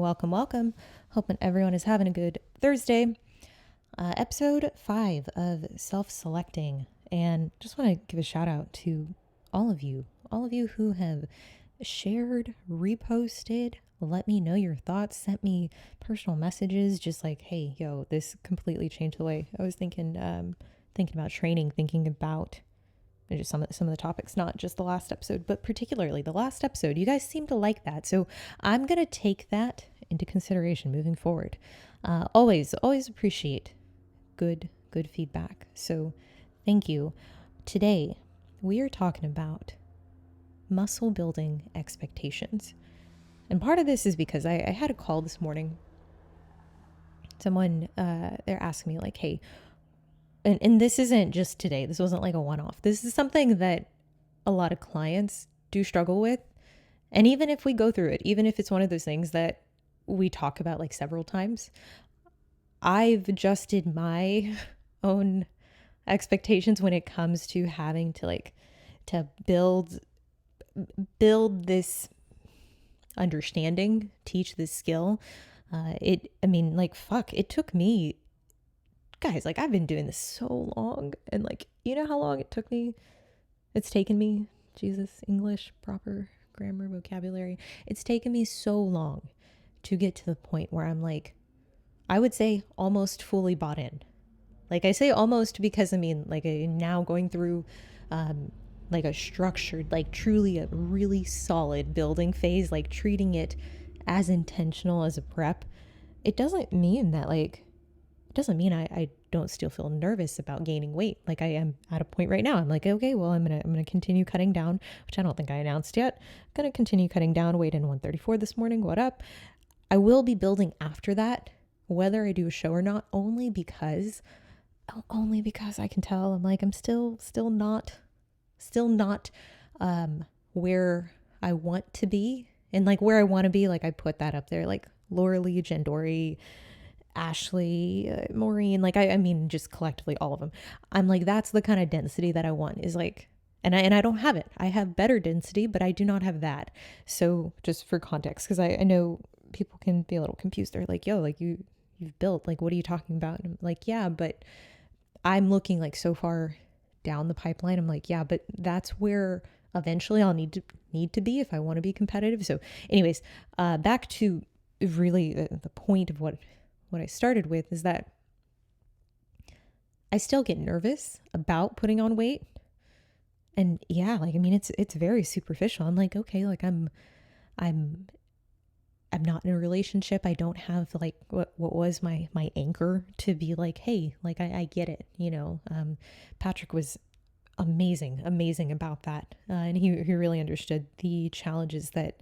welcome. Hoping everyone is having a good Thursday. Episode 5 of self-selecting. And just want to give a shout out to all of you who have shared, reposted, let me know your thoughts, sent me personal messages, just like, hey, yo, this completely changed the way I was thinking about training, thinking about just some of the topics, not just the last episode, but particularly the last episode. You guys seem to like that. So I'm going to take that into consideration moving forward. Always appreciate good feedback. So thank you. Today, we are talking about muscle building expectations. And part of this is because I had a call this morning. Someone, they're asking me like, hey, and this isn't just today. This wasn't like a one-off. This is something that a lot of clients do struggle with. And even if we go through it, even if it's one of those things that we talk about like several times, I've adjusted my own expectations when it comes to having to build this understanding, teach this skill. It took me, guys, like I've been doing this so long, and like, you know how long it's taken me, Jesus, English, proper grammar, vocabulary. It's taken me so long to get to the point where I'm like, I would say almost fully bought in. Like I say almost because I'm now going through like a structured, like truly a really solid building phase, like treating it as intentional as a prep. It doesn't mean I don't still feel nervous about gaining weight. Like I am at a point right now. I'm like, okay, well, I'm gonna continue cutting down, which I don't think I announced yet. I'm gonna continue cutting down. Weighed in 134 this morning. What up? I will be building after that, whether I do a show or not, only because I can tell I'm still not where I want to be, and like where I want to be. Like I put that up there, like Laura Lee, Jen Dory, Ashley, Maureen, like I mean just collectively all of them. I'm like, that's the kind of density that I want, is like, and I don't have it. I have better density, but I do not have that. So just for context, because I know people can be a little confused. They're like, yo, like you've built, like, what are you talking about? And I'm like, yeah, but I'm looking like so far down the pipeline. I'm like, yeah, but that's where eventually I'll need to be if I want to be competitive. So anyways, back to really the point of what I started with is that I still get nervous about putting on weight. And yeah, like, I mean, it's very superficial. I'm like, okay, like I'm not in a relationship. I don't have like what was my anchor to be like, hey, like I get it. You know, Patrick was amazing about that. And he really understood the challenges that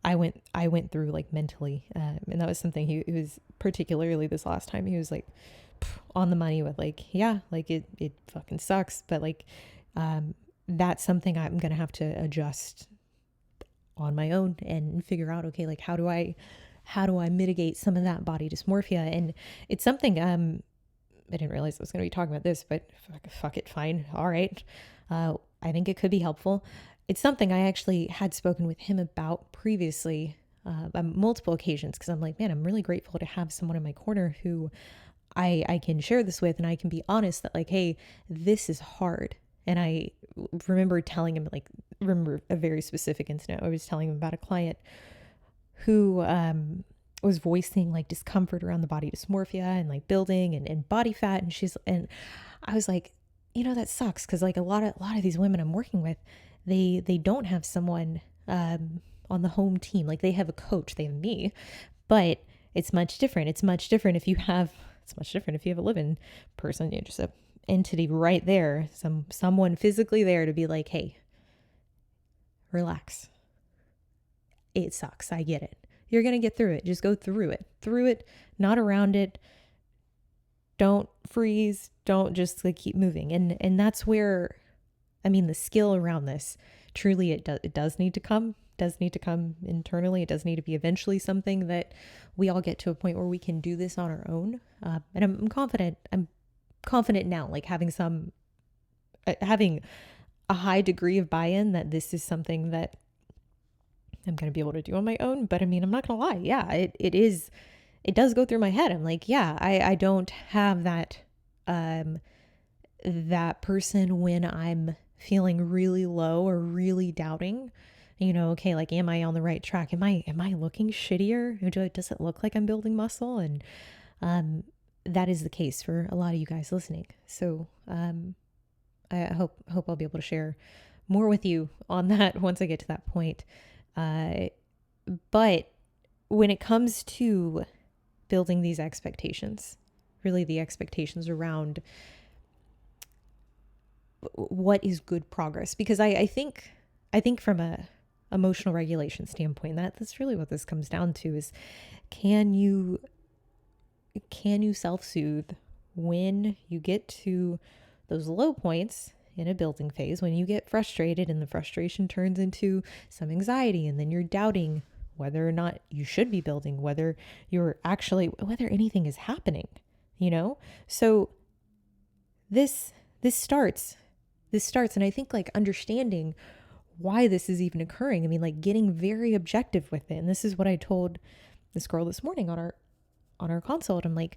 I went through like mentally. And that was something he was, particularly this last time, he was like on the money with like, yeah, like it fucking sucks. But like, that's something I'm going to have to adjust on my own and figure out, okay, like how do I mitigate some of that body dysmorphia? And it's something, I didn't realize I was going to be talking about this, but fuck it. Fine. All right. I think it could be helpful. It's something I actually had spoken with him about previously, on multiple occasions. Cause I'm like, man, I'm really grateful to have someone in my corner who I can share this with, and I can be honest that like, hey, this is hard. And I remember telling him, like, remember a very specific incident. I was telling him about a client who was voicing like discomfort around the body dysmorphia and like building and body fat. And I was like, you know, that sucks. Cause like a lot of these women I'm working with, they don't have someone on the home team. Like they have a coach, they have me, but it's much different. It's much different if you have a living person, just a entity right there, someone physically there to be like, hey, relax. It sucks. I get it. You're going to get through it. Just go through it, not around it. Don't freeze. Don't just like keep moving. And that's where, I mean, the skill around this, truly it does need to come internally. It does need to be eventually something that we all get to a point where we can do this on our own. And I'm confident now, like having a high degree of buy-in that this is something that I'm going to be able to do on my own. But I mean, I'm not going to lie. Yeah, it does go through my head. I'm like, yeah, I don't have that person when I'm feeling really low or really doubting, okay, like, am I on the right track? Am I looking shittier? Does it look like I'm building muscle? And, that is the case for a lot of you guys listening. So, I hope I'll be able to share more with you on that once I get to that point. But when it comes to building these expectations, really the expectations around what is good progress, because I think from a emotional regulation standpoint, that's really what this comes down to is, can you self-soothe when you get to those low points in a building phase, when you get frustrated and the frustration turns into some anxiety, and then you're doubting whether or not you should be building, whether anything is happening, So this starts, and I think like understanding why this is even occurring. I mean, like getting very objective with it. And this is what I told this girl this morning on our consult. I'm like,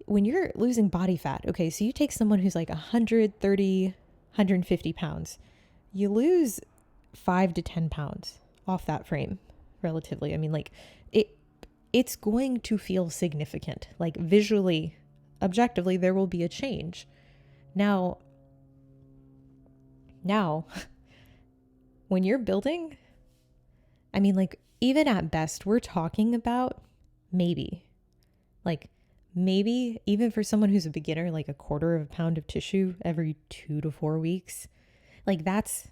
when you're losing body fat, okay, so you take someone who's like 130, 150 pounds, you lose 5 to 10 pounds off that frame relatively. I mean, like it's going to feel significant, like visually, objectively, there will be a change. Now, when you're building, I mean, like, even at best, we're talking about maybe even for someone who's a beginner, like a quarter of a pound of tissue every 2 to 4 weeks. Like that's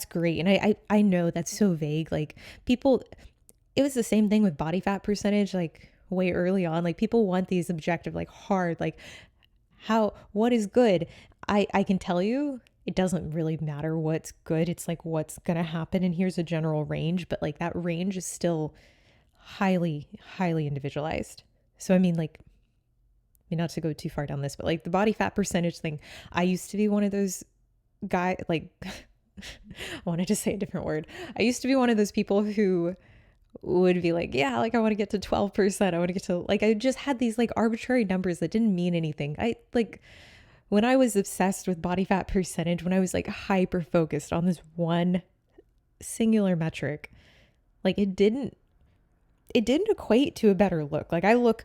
great. And I know that's so vague. Like people, it was the same thing with body fat percentage, like way early on. Like people want these objective, like hard, like what is good? I can tell you, it doesn't really matter what's good. It's like what's going to happen. And here's a general range, but like that range is still highly, highly individualized. So, I mean, like, not to go too far down this, but like the body fat percentage thing, I used to be one of those guys, like, I wanted to say a different word. I used to be one of those people who would be like, yeah, like I want to get to 12%. I want to get to, like, I just had these like arbitrary numbers that didn't mean anything. When I was obsessed with body fat percentage, when I was like hyper focused on this one singular metric, like it didn't equate to a better look. Like I look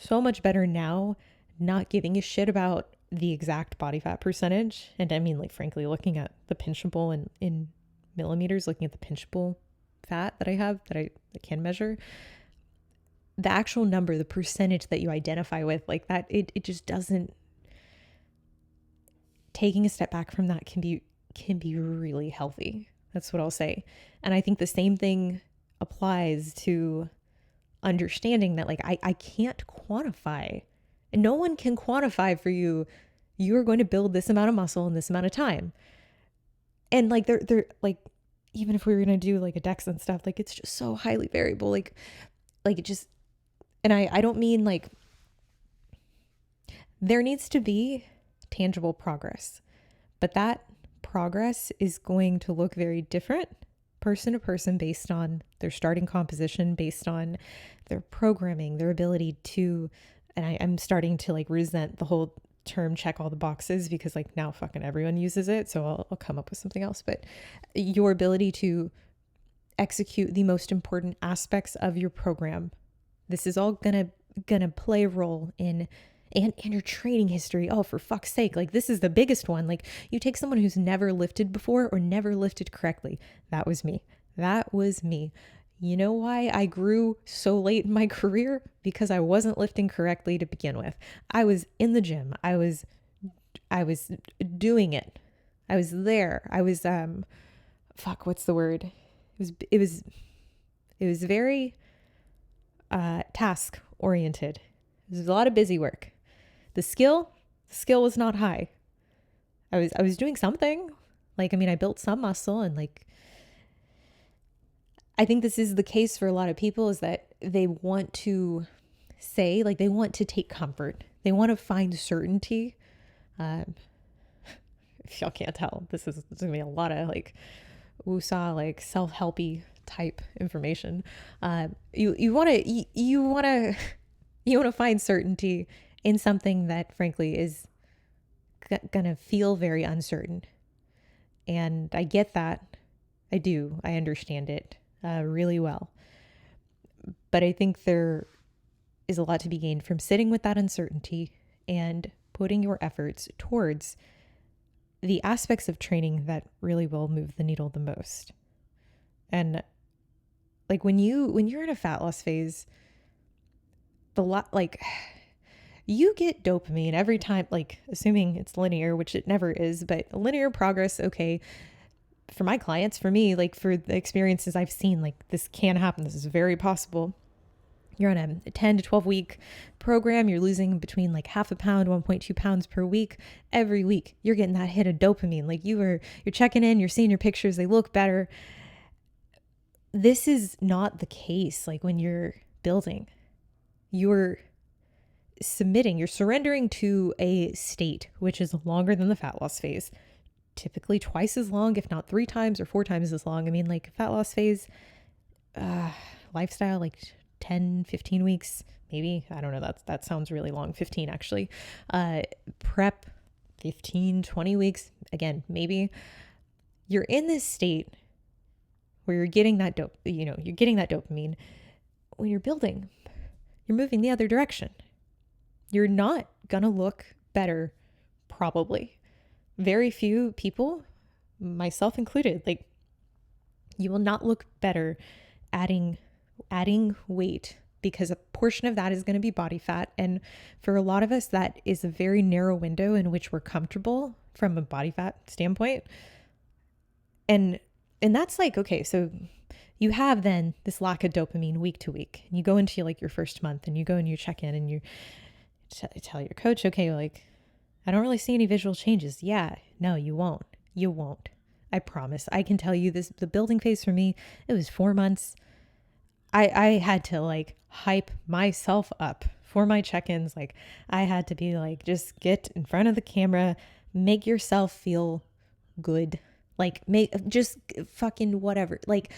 so much better now, not giving a shit about the exact body fat percentage. And I mean, like, frankly, looking at the pinchable and in millimeters, looking at the pinchable fat that I have, that I can measure, the actual number, the percentage that you identify with, like that, it just doesn't, taking a step back from that can be really healthy. That's what I'll say. And I think the same thing applies to understanding that, like, I can't quantify, and no one can quantify for you, you're going to build this amount of muscle in this amount of time. And like, they're like, even if we were going to do like a DEX and stuff, like it's just so highly variable. Like it just, and I don't mean like, there needs to be tangible progress, but that progress is going to look very different person to person based on their starting composition, based on their programming, their ability to, and I'm starting to like resent the whole term check all the boxes, because like now fucking everyone uses it. So I'll come up with something else, but your ability to execute the most important aspects of your program. This is all gonna play a role in and your training history. Oh, for fuck's sake. Like this is the biggest one. Like you take someone who's never lifted before or never lifted correctly. That was me. You know why I grew so late in my career? Because I wasn't lifting correctly to begin with. I was in the gym. I was doing it. I was there. I was, what's the word? It was very, task oriented. It was a lot of busy work. The skill was not high. I was doing something. Like, I mean, I built some muscle, and like, I think this is the case for a lot of people, is that they want to say, like, they want to take comfort. They want to find certainty. If y'all can't tell, this is going to be a lot of like woosah, like self-helpy type information. You want to you want to you want to find certainty in something that frankly is gonna feel very uncertain. And I get that. I do. I understand it really well. But I think there is a lot to be gained from sitting with that uncertainty and putting your efforts towards the aspects of training that really will move the needle the most. And like when you're in a fat loss phase, you get dopamine every time, like assuming it's linear, which it never is, but linear progress, okay. For my clients, for me, like for the experiences I've seen, like this can happen. This is very possible. You're on a 10 to 12 week program. You're losing between like half a pound, 1.2 pounds per week. Every week you're getting that hit of dopamine. Like you're checking in, you're seeing your pictures. They look better. This is not the case. Like when you're building, you're submitting, you're surrendering to a state, which is longer than the fat loss phase. Typically twice as long, if not 3 times or 4 times as long. I mean, like fat loss phase, lifestyle, like 10, 15 weeks, maybe. I don't know. That sounds really long. 15 actually. Prep, 15, 20 weeks. Again, maybe. You're in this state where you're getting that you're getting that dopamine. When you're building, you're moving the other direction. You're not gonna look better, probably. Very few people, myself included, like you will not look better adding weight, because a portion of that is going to be body fat. And for a lot of us, that is a very narrow window in which we're comfortable from a body fat standpoint. And that's like, okay, so you have then this lack of dopamine week to week, and you go into like your first month and you go and you check in and you tell your coach, okay, like, I don't really see any visual changes. Yeah, no, you won't. You won't. I promise. I can tell you this, the building phase for me, it was 4 months. I had to like hype myself up for my check-ins. Like I had to be like, just get in front of the camera, make yourself feel good. Like just fucking whatever. Like,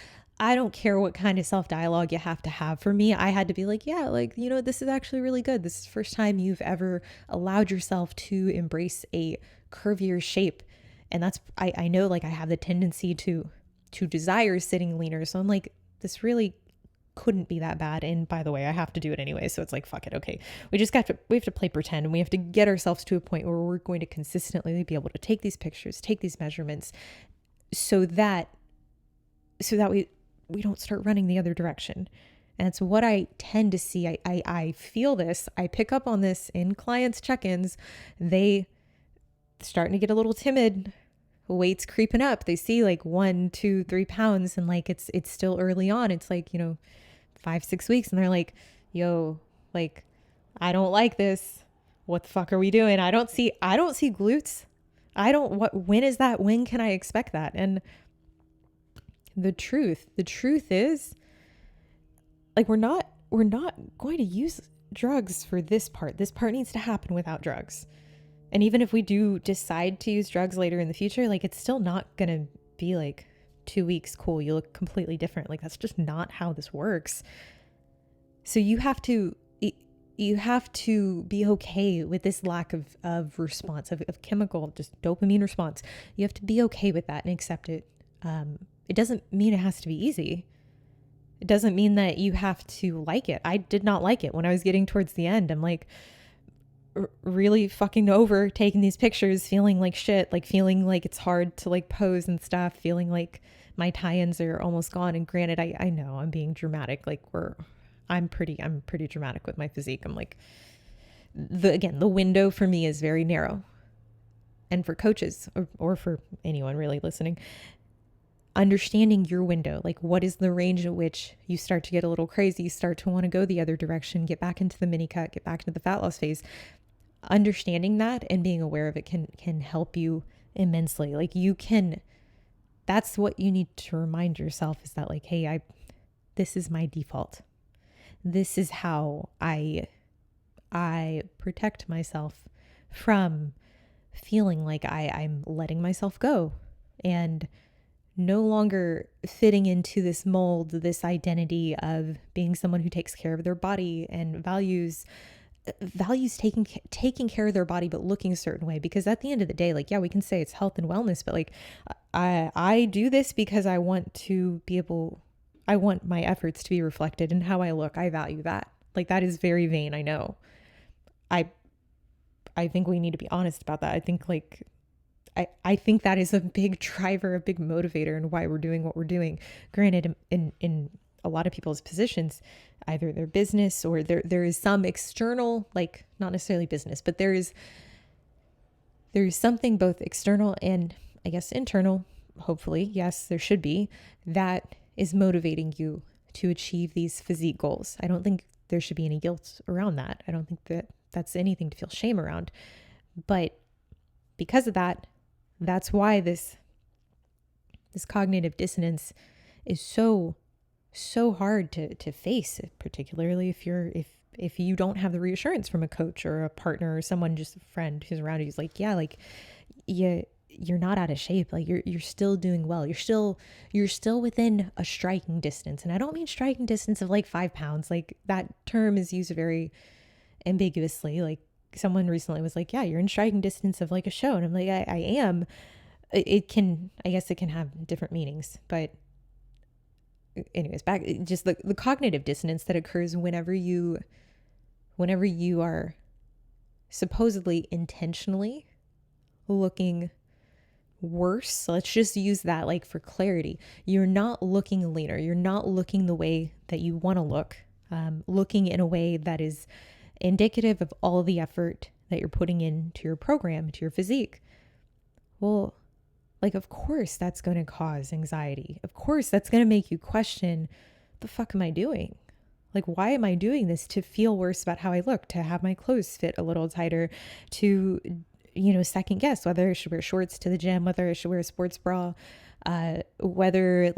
I don't care what kind of self-dialogue you have to have. For me, I had to be like, yeah, like, this is actually really good. This is the first time you've ever allowed yourself to embrace a curvier shape. And that's, I know, like I have the tendency to desire sitting leaner. So I'm like, this really couldn't be that bad. And by the way, I have to do it anyway. So it's like, fuck it. Okay. We have to play pretend, and we have to get ourselves to a point where we're going to consistently be able to take these pictures, take these measurements so that we don't start running the other direction. And it's what I tend to see. I feel this. I pick up on this in clients' check-ins. They starting to get a little timid. Weight's creeping up. They see like 1, 2, 3 pounds, and like it's still early on. It's like 5-6 weeks, and they're like, yo, like, I don't like this. What the fuck are we doing? I don't see glutes. When is that? When can I expect that? And the truth is, like, we're not going to use drugs for this part. This part needs to happen without drugs. And even if we do decide to use drugs later in the future, like, it's still not going to be like 2 weeks, cool, you look completely different. Like, that's just not how this works. So you have to be okay with this lack of response, of chemical, just dopamine response. You have to be okay with that and accept it. It doesn't mean it has to be easy. It doesn't mean that you have to like it. I did not like it when I was getting towards the end. I'm like really fucking over taking these pictures, feeling like shit, like feeling like it's hard to like pose and stuff, feeling like my tie-ins are almost gone. And granted, I know I'm being dramatic. Like I'm pretty dramatic with my physique. I'm like, the window for me is very narrow. And for coaches or for anyone really listening, understanding your window, like what is the range at which you start to get a little crazy, start to want to go the other direction, get back into the mini cut, get back into the fat loss phase. Understanding that and being aware of it can help you immensely. Like that's what you need to remind yourself, is that like, hey, this is my default. This is how I protect myself from feeling like I'm letting myself go and no longer fitting into this mold, this identity of being someone who takes care of their body and values taking care of their body but looking a certain way. Because at the end of the day, like, yeah, we can say it's health and wellness, but like I do this because I want to be able, I want my efforts to be reflected in how I look. I value that. Like, that is very vain, I know. I I think we need to be honest about that. I think like I think that is a big driver, a big motivator in why we're doing what we're doing. Granted, in a lot of people's positions, either their business or there is some external, like not necessarily business, but there is something both external and I guess internal, hopefully, yes, there should be, that is motivating you to achieve these physique goals. I don't think there should be any guilt around that. I don't think that that's anything to feel shame around. But because of that, that's why this cognitive dissonance is so hard to face, particularly if you don't have the reassurance from a coach or a partner or someone, just a friend who's around you who's like, yeah, like you're not out of shape. Like you're still doing well. You're still within a striking distance. And I don't mean striking distance of like 5 pounds. Like that term is used very ambiguously. Like someone recently was like, yeah, you're in striking distance of like a show. And I'm like, I am. I guess it can have different meanings, but anyways, back just the cognitive dissonance that occurs whenever you are supposedly intentionally looking worse. So let's just use that like for clarity. You're not looking leaner. You're not looking the way that you want to look, looking in a way that is indicative of all the effort that you're putting into your program, to your physique. Well, like, of course that's going to cause anxiety. Of course that's going to make you question, the fuck am I doing? Like, why am I doing this? To feel worse about how I look, to have my clothes fit a little tighter, to, second guess whether I should wear shorts to the gym, whether I should wear a sports bra, whether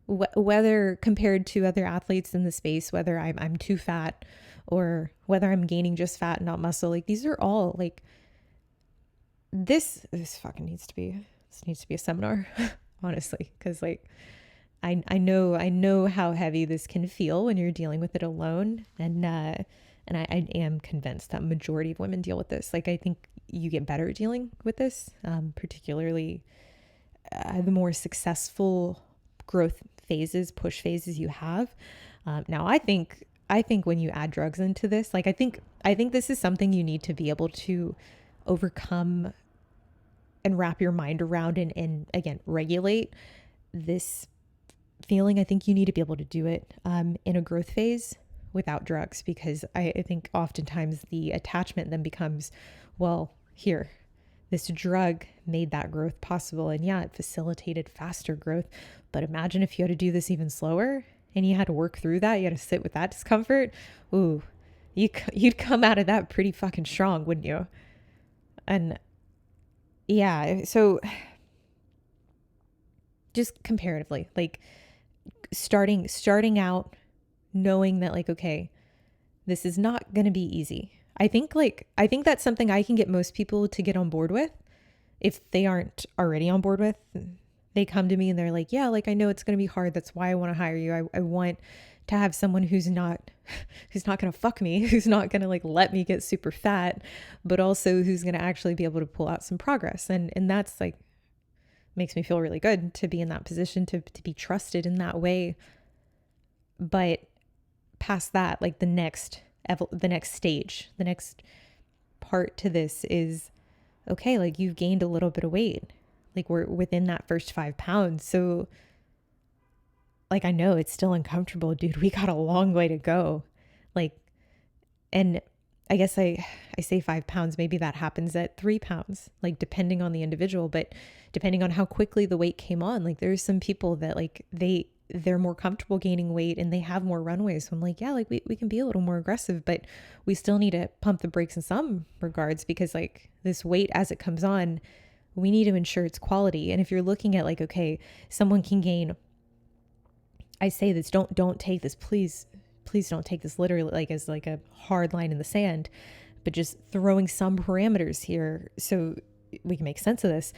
whether compared to other athletes in the space, whether I'm too fat or whether I'm gaining just fat and not muscle. Like, these are all like, this fucking needs to be a seminar, honestly. Cause like, I know how heavy this can feel when you're dealing with it alone. And I am convinced that majority of women deal with this. Like, I think you get better at dealing with this, particularly the more successful growth phases, push phases you have. Now I think when you add drugs into this, like, I think this is something you need to be able to overcome and wrap your mind around and again, regulate this feeling. I think you need to be able to do it in a growth phase without drugs, because I think oftentimes the attachment then becomes, well, here, this drug made that growth possible. And yeah, it facilitated faster growth. But imagine if you had to do this even slower and you had to work through that. You had to sit with that discomfort. Ooh, you'd come out of that pretty fucking strong, wouldn't you? And yeah, so just comparatively, like starting out knowing that, like, okay, this is not going to be easy. I think that's something I can get most people to get on board with. If they aren't already on board with, they come to me and they're like, yeah, like, I know it's going to be hard. That's why I want to hire you. I want to have someone who's not going to fuck me, who's not going to like let me get super fat, but also who's going to actually be able to pull out some progress. And that's like, makes me feel really good to be in that position, to be trusted in that way. But past that, like the next stage, the next part to this is, okay, like, you've gained a little bit of weight. Like, we're within that first 5 pounds. So like, I know it's still uncomfortable, dude. We got a long way to go. Like, and I guess I say 5 pounds, maybe that happens at 3 pounds, like depending on the individual, but depending on how quickly the weight came on. Like, there's some people that like they're more comfortable gaining weight and they have more runway. So I'm like, yeah, like we can be a little more aggressive, but we still need to pump the brakes in some regards, because like this weight as it comes on, we need to ensure its quality. And if you're looking at like, okay, someone can gain, I say this, don't take this, please don't take this literally like as like a hard line in the sand, but just throwing some parameters here so we can make sense of this.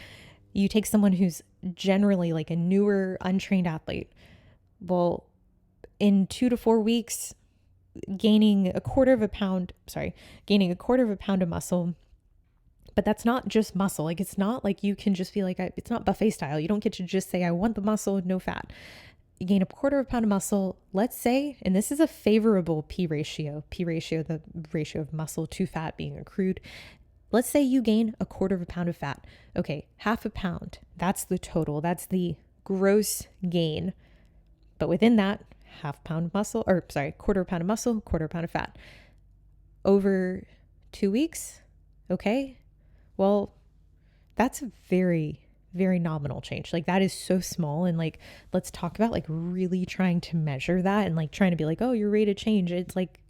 You take someone who's generally like a newer, untrained athlete. Well, in 2 to 4 weeks, gaining a quarter of a pound of muscle. But that's not just muscle. Like, it's not like you can just be like, it's not buffet style. You don't get to just say, I want the muscle, no fat. You gain a quarter of a pound of muscle, let's say, and this is a favorable P ratio, the ratio of muscle to fat being accrued. Let's say you gain a quarter of a pound of fat. Okay, half a pound. That's the total. That's the gross gain. But within that, quarter pound of muscle, quarter pound of fat. Over 2 weeks, okay? Well, that's a very, very nominal change. Like, that is so small. And like, let's talk about like really trying to measure that and like trying to be like, oh, your rate of change. It's like,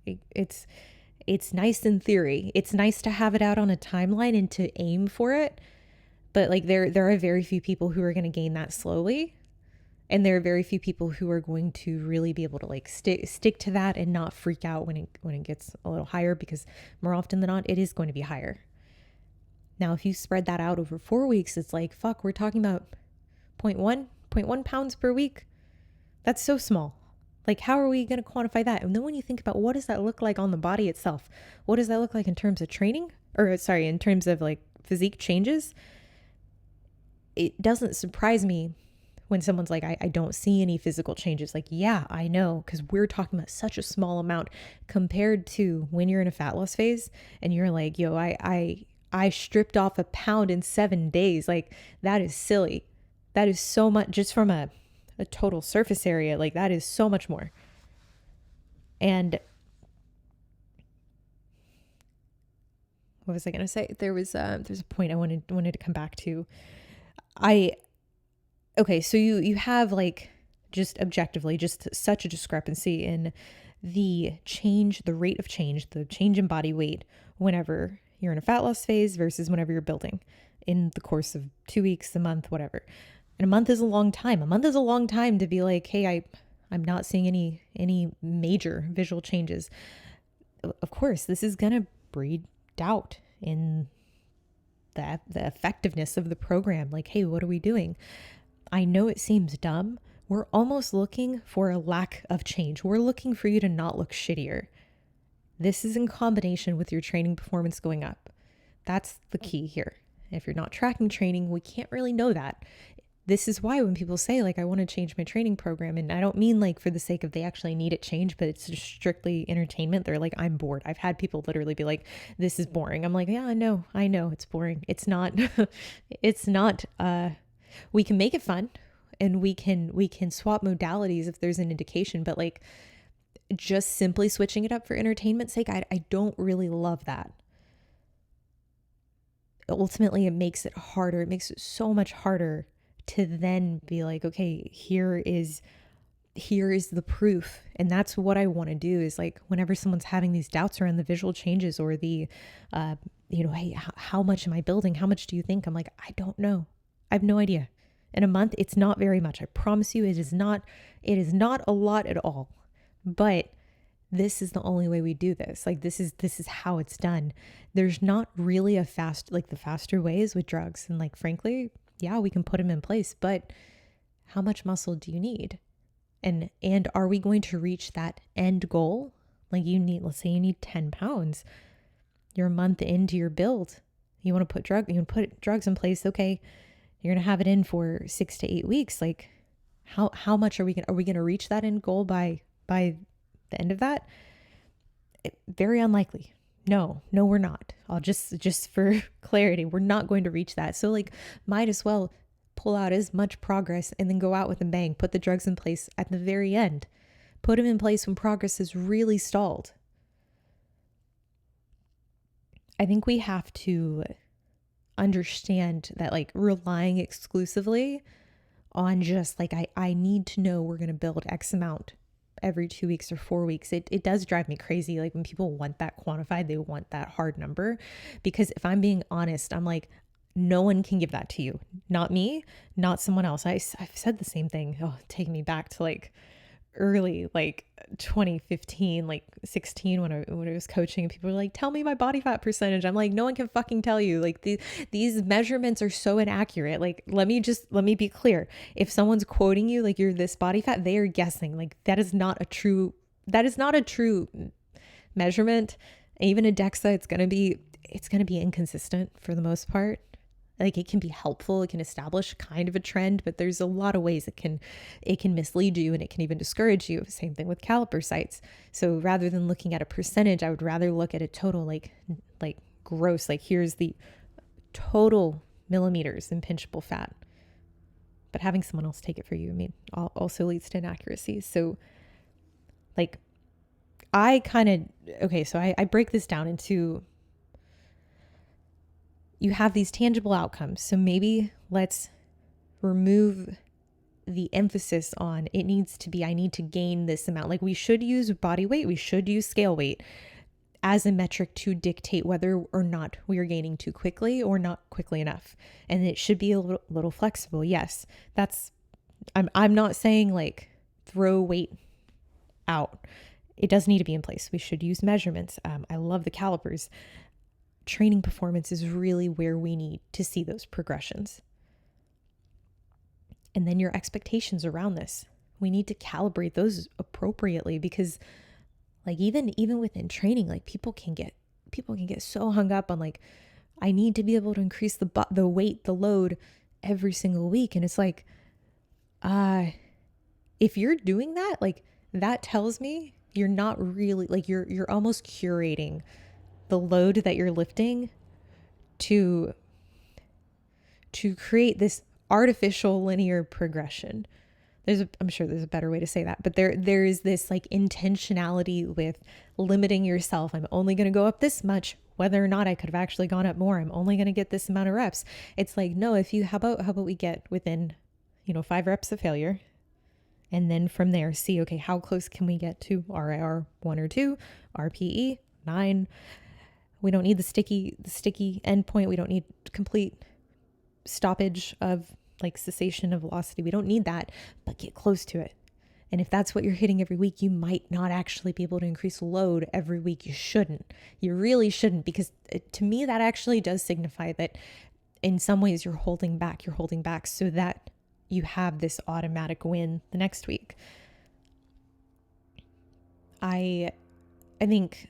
it's nice in theory. It's nice to have it out on a timeline and to aim for it. But like, there are very few people who are going to gain that slowly. And there are very few people who are going to really be able to like stick to that and not freak out when it gets a little higher, because more often than not, it is going to be higher. Now, if you spread that out over 4 weeks, it's like, fuck, we're talking about 0.1 pounds per week. That's so small. Like, how are we going to quantify that? And then when you think about what does that look like on the body itself? What does that look like in terms of training? In terms of like physique changes? It doesn't surprise me when someone's like, I don't see any physical changes. Like, yeah, I know, because we're talking about such a small amount compared to when you're in a fat loss phase and you're like, yo, I stripped off a pound in 7 days. Like, that is silly. That is so much just from a total surface area. Like, that is so much more. And what was I going to say? There's a point I wanted to come back to. Okay, so you have like just objectively just such a discrepancy in the rate of change, the change in body weight whenever you're in a fat loss phase versus whenever you're building in the course of 2 weeks, a month, whatever. And a month is a long time. A month is a long time to be like, hey, I'm not seeing any major visual changes. Of course, this is going to breed doubt in the effectiveness of the program. Like, hey, what are we doing? I know it seems dumb. We're almost looking for a lack of change. We're looking for you to not look shittier. This is in combination with your training performance going up. That's the key here. If you're not tracking training, we can't really know that. This is why when people say like, I want to change my training program, and I don't mean like for the sake of they actually need it changed, but it's just strictly entertainment. They're like, I'm bored. I've had people literally be like, this is boring. I'm like, yeah, I know it's boring. It's not, we can make it fun and we can swap modalities if there's an indication, but like just simply switching it up for entertainment's sake, I don't really love that. Ultimately, it makes it harder. It makes it so much harder to then be like, okay, here is the proof. And that's what I want to do is like, whenever someone's having these doubts around the visual changes or the, hey, how much am I building? How much do you think? I'm like, I don't know. I have no idea. In a month, it's not very much. I promise you, it is not a lot at all. But this is the only way we do this. Like, this is how it's done. There's not really the faster ways with drugs. And like, frankly, yeah, we can put them in place, but how much muscle do you need? And are we going to reach that end goal? Like, let's say you need 10 pounds. You're a month into your build. You want to put drugs in place. Okay. You're going to have it in for 6 to 8 weeks. Like, how much are we going to reach that end goal by the end of that? Very unlikely. No, we're not. I'll just for clarity, we're not going to reach that. So like, might as well pull out as much progress and then go out with a bang, put the drugs in place at the very end, put them in place when progress is really stalled. I think we have to understand that like relying exclusively on just like, I need to know we're going to build X amount every 2 weeks or 4 weeks. It does drive me crazy. Like, when people want that quantified, they want that hard number, because if I'm being honest, I'm like, no one can give that to you. Not me, not someone else. I've said the same thing. Oh, taking me back to like early, like 2015, like 16, when I was coaching, and people were like, tell me my body fat percentage. I'm like, no one can fucking tell you. Like these measurements are so inaccurate. Like, let me be clear. If someone's quoting you like you're this body fat, they are guessing. Like that is not a true measurement. Even a DEXA, it's going to be inconsistent for the most part. Like, it can be helpful, it can establish kind of a trend, but there's a lot of ways it can mislead you, and it can even discourage you. Same thing with caliper sites. So rather than looking at a percentage, I would rather look at a total, like gross, like here's the total millimeters in pinchable fat. But having someone else take it for you, I mean, also leads to inaccuracies. So like so I break this down into, you have these tangible outcomes. So maybe let's remove the emphasis on it needs to be, I need to gain this amount. Like, we should use body weight, we should use scale weight as a metric to dictate whether or not we are gaining too quickly or not quickly enough. And it should be a little flexible. Yes, I'm not saying like throw weight out. It does need to be in place. We should use measurements. I love the calipers. Training performance is really where we need to see those progressions. And then your expectations around this, we need to calibrate those appropriately, because like even within training, like people can get so hung up on like, I need to be able to increase the weight, the load every single week. And it's like, if you're doing that, like that tells me you're not really, like you're almost curating the load that you're lifting to create this artificial linear progression. I'm sure there's a better way to say that, but there is this like intentionality with limiting yourself. I'm only going to go up this much, whether or not I could have actually gone up more. I'm only going to get this amount of reps. It's like, no, how about we get within, 5 reps of failure. And then from there, see, okay, how close can we get to RIR 1 or 2, RPE 9? We don't need the sticky endpoint. We don't need complete stoppage of like cessation of velocity. We don't need that, but get close to it. And if that's what you're hitting every week, you might not actually be able to increase load every week. You shouldn't. You really shouldn't, because to me, that actually does signify that in some ways you're holding back so that you have this automatic win the next week. I think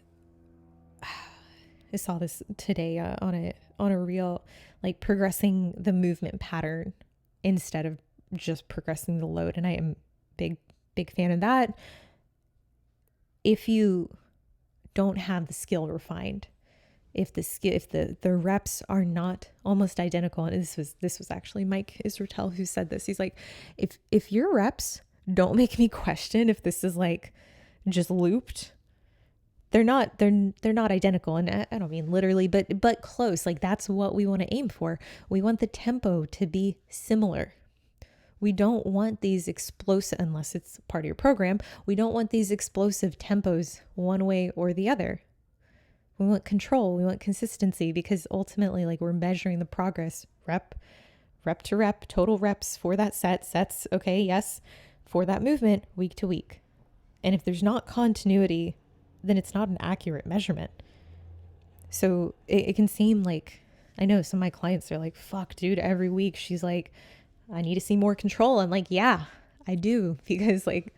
I saw this today on a reel, like progressing the movement pattern instead of just progressing the load. And I am big fan of that. If you don't have the skill refined, if the reps are not almost identical, and this was actually Mike Israetel who said this. He's like, if your reps don't make me question if this is like just looped, they're not identical. And I don't mean literally, but close. Like, that's what we want to aim for. We want the tempo to be similar. We don't want these explosive, unless it's part of your program, we don't want these explosive tempos one way or the other. We want control. We want consistency, because ultimately, like, we're measuring the progress rep to rep, total reps for that sets. Okay. Yes. For that movement, week to week. And if there's not continuity, then it's not an accurate measurement. So it can seem like, I know some of my clients are like, fuck dude, every week she's like, I need to see more control. I'm like, yeah, I do. Because like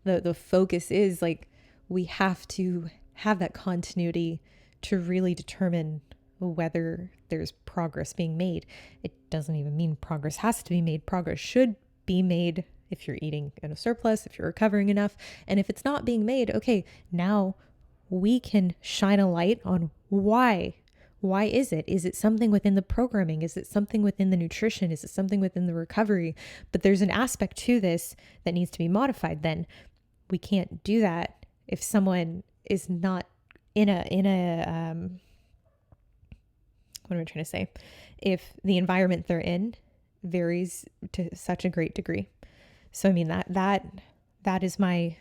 the focus is like, we have to have that continuity to really determine whether there's progress being made. It doesn't even mean progress has to be made. Progress should be made if you're eating in a surplus, if you're recovering enough. And if it's not being made, okay, now we can shine a light on why. Why is it? Is it something within the programming? Is it something within the nutrition? Is it something within the recovery? But there's an aspect to this that needs to be modified. Then we can't do that if someone is not in a what am I trying to say? If the environment they're in varies to such a great degree. So I mean that is my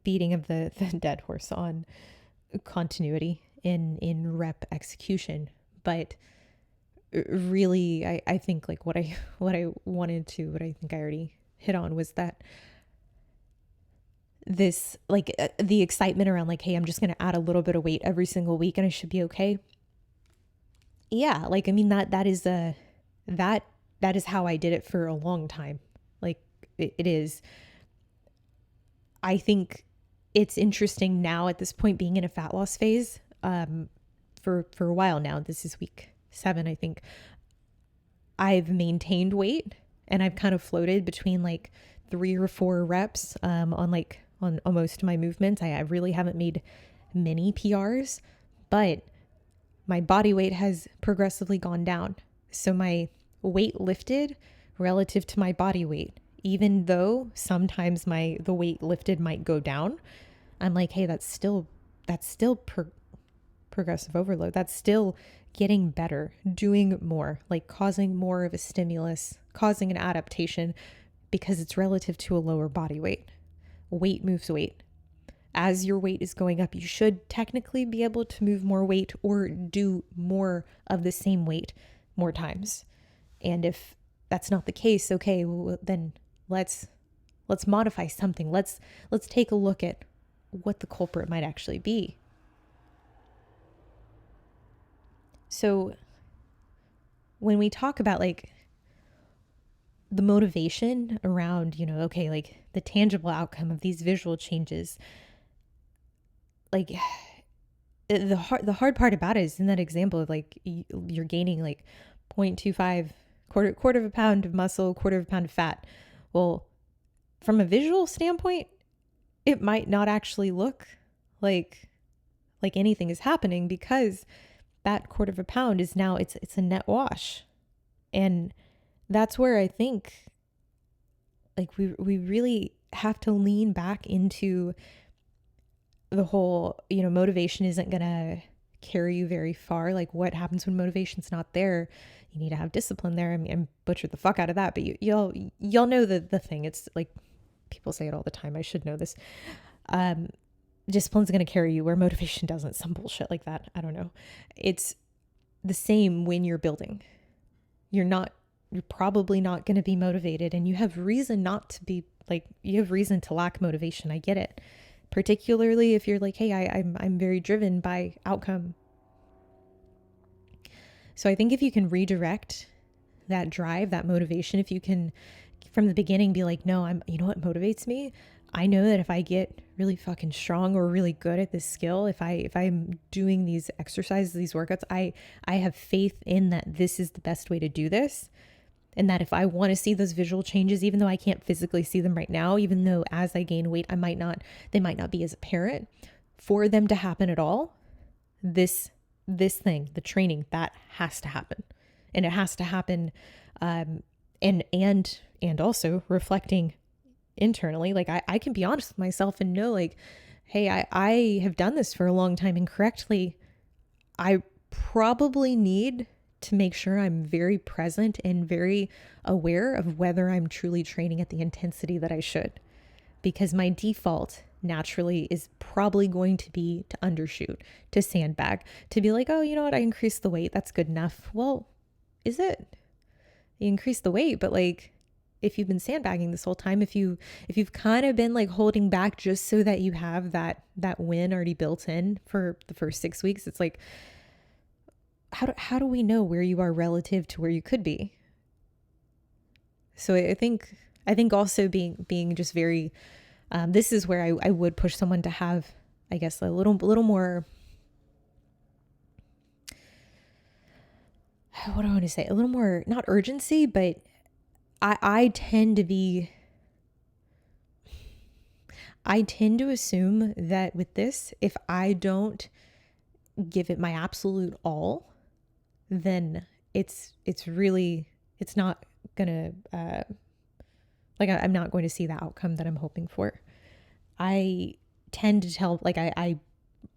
beating of the dead horse on continuity in rep execution. But really, I think like what I think I already hit on was that this, like, the excitement around like, hey, I'm just going to add a little bit of weight every single week and I should be okay. Yeah, like, I mean, that is that is how I did it for a long time. Like, it is. I think it's interesting now at this point, being in a fat loss phase, for a while now. This is week 7, I think. I've maintained weight and I've kind of floated between like 3 or 4 reps on most of my movements. I really haven't made many PRs, but my body weight has progressively gone down. So my weight lifted relative to my body weight, even though sometimes the weight lifted might go down, I'm like, hey, that's still progressive overload. That's still getting better, doing more, like causing more of a stimulus, causing an adaptation, because it's relative to a lower body weight. Weight moves weight. As your weight is going up, you should technically be able to move more weight or do more of the same weight more times. And if that's not the case, okay, well, then let's modify something. Let's take a look at what the culprit might actually be. So when we talk about like the motivation around, okay, like the tangible outcome of these visual changes, like the hard part about it is in that example of like you're gaining like 0.25, quarter of a pound of muscle, quarter of a pound of fat. Well, from a visual standpoint, it might not actually look like anything is happening, because that quarter of a pound is now it's a net wash. And that's where I think like we really have to lean back into the whole, motivation isn't going to carry you very far. Like, what happens when motivation's not there? You need to have discipline there. I mean, I'm butchered the fuck out of that, but y'all know the thing. It's like, people say it all the time. I should know this. Discipline's going to carry you where motivation doesn't. Some bullshit like that. I don't know. It's the same when you're building. You're probably not going to be motivated, and you have reason not to be, like, you have reason to lack motivation. I get it. Particularly if you're like, hey, I'm very driven by outcome. So I think if you can redirect that drive, that motivation, if you can from the beginning be like, no, you know what motivates me? I know that if I get really fucking strong or really good at this skill, if I'm doing these exercises, these workouts, I have faith in that this is the best way to do this. And that if I want to see those visual changes, even though I can't physically see them right now, even though as I gain weight, they might not be as apparent, for them to happen at all, this thing, the training, that has to happen. And it has to happen, and also reflecting internally. Like, I can be honest with myself and know, like, hey, I have done this for a long time incorrectly. I probably need to make sure I'm very present and very aware of whether I'm truly training at the intensity that I should. Because my default naturally is probably going to be to undershoot, to sandbag, to be like, oh, you know what, I increased the weight, that's good enough. Well, is it? You increase the weight, but like, if you've been sandbagging this whole time, if you've kind of been like holding back just so that you have that win already built in for the first 6 weeks, it's like, how do we know where you are relative to where you could be? So I think also being just very, this is where I would push someone to have, I guess, a little more, what do I want to say? A little more, not urgency, but I tend to assume that with this, if I don't give it my absolute all, then it's not gonna, I'm not going to see the outcome that I'm hoping for. I tend to tell, like, I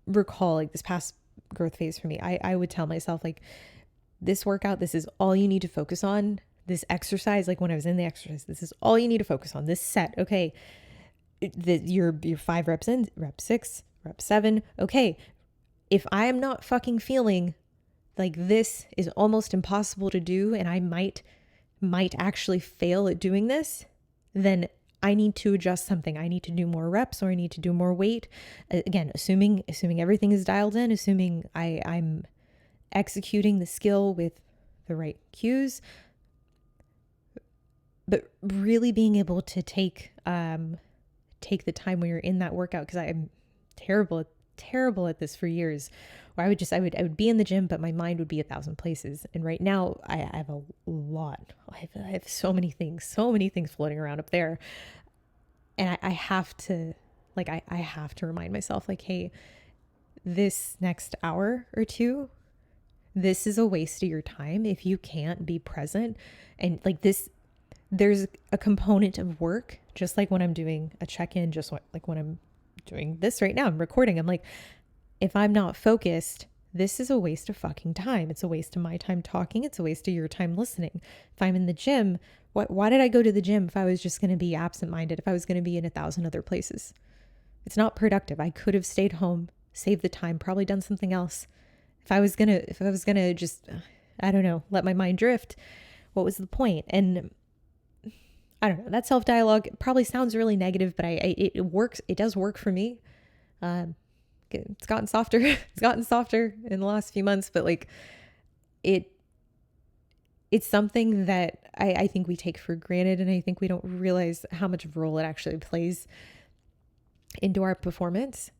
recall, like, this past growth phase for me, I would tell myself, like, this workout, this is all you need to focus on. This exercise, like when I was in the exercise, this is all you need to focus on. This set, okay, you're 5 reps in, rep 6, rep 7. Okay, if I am not fucking feeling like this is almost impossible to do, and I might actually fail at doing this, then I need to adjust something. I need to do more reps, or I need to do more weight. Again, assuming everything is dialed in, assuming I'm executing the skill with the right cues, but really being able to take the time when you're in that workout, because I'm terrible at this for years, where I would be in the gym, but my mind would be 1,000 places. And right now I have a lot. I have so many things floating around up there. And I have to, like, I have to remind myself, like, hey, this next hour or two, this is a waste of your time if you can't be present. And like this, there's a component of work, just like when I'm doing a check-in, like when I'm doing this right now, I'm recording. I'm like, if I'm not focused, this is a waste of fucking time. It's a waste of my time talking. It's a waste of your time listening. If I'm in the gym, why did I go to the gym if I was just going to be absent-minded, if I was going to be in 1,000 other places? It's not productive. I could have stayed home, saved the time, probably done something else. If I was gonna just, I don't know, let my mind drift, what was the point? And I don't know, that self-dialogue probably sounds really negative, but it works. It does work for me. It's gotten softer. It's gotten softer in the last few months, but like it's something that I think we take for granted, and I think we don't realize how much of a role it actually plays into our performance.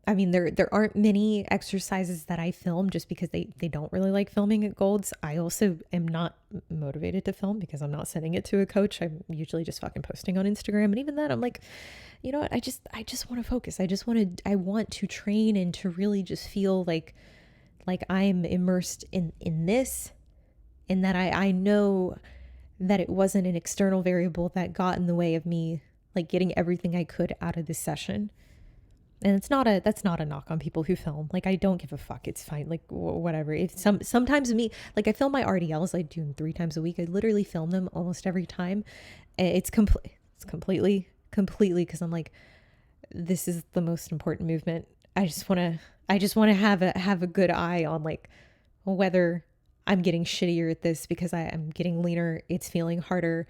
I mean, there aren't many exercises that I film just because they don't really like filming at Gold's. I also am not motivated to film because I'm not sending it to a coach. I'm usually just fucking posting on Instagram. And even then I'm like, you know what? I just want to focus. I want to train and to really just feel like I'm immersed in this, and that I know that it wasn't an external variable that got in the way of me like getting everything I could out of this session. And that's not a knock on people who film. Like, I don't give a fuck. It's fine. Like, whatever. If sometimes me, like, I film my RDLs. I do them 3 times a week. I literally film them almost every time. It's completely because I'm like, this is the most important movement. I just want to have a good eye on like whether I'm getting shittier at this because I'm getting leaner. It's feeling harder.